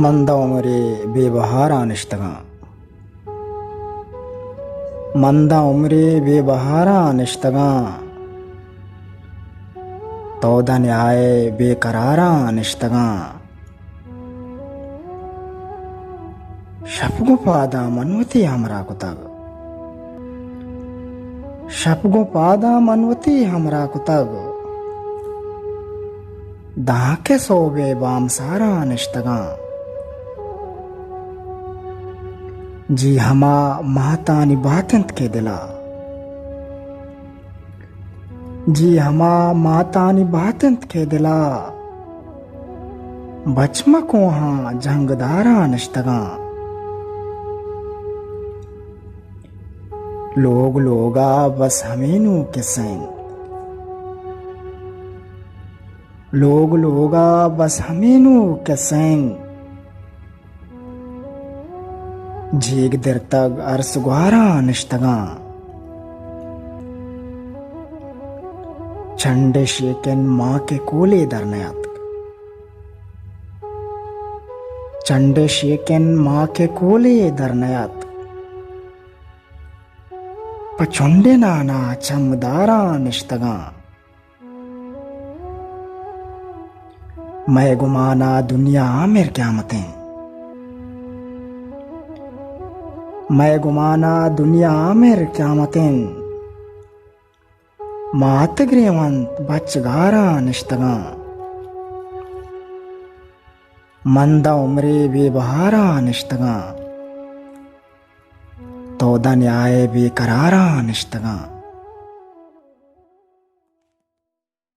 मंदा उम्रे बेबहारा निश्तगा मंदा उम्रे बेबहारा निश्तगा तौदा न्याय बेकरारा निश्तगा शपगो पादा मनवती हमरा कुतग शपगो पादा मनवती हमरा कुतग दाके सोबे बाम सारा निश्तगा जी हमा महतानी बातंत के दिला जी हमा मातानी बातंत के दिला बचमा को हाँ जंगदारा निश्तगा लोग लोगा बस हमेनू के सैन लोग लोगा बस हमेनू के सैन झीग देर तक अरस गुहारा निश्तगा चंडे शेकन माँ के कोले दरनयात चंडे शेकन माँ के कोले दरनयात पचुंडे नाना चमदारा निश्तगा मैं गुमाना दुनिया मेर क्यामतें मैं गुमाना दुनिया मेर क्यामतें मात ग्रेवंत बचगारा निश्तगा मंदा उम्रे बेबहारा निश्तगा तौदा न्याय बेकरारा निश्तगा।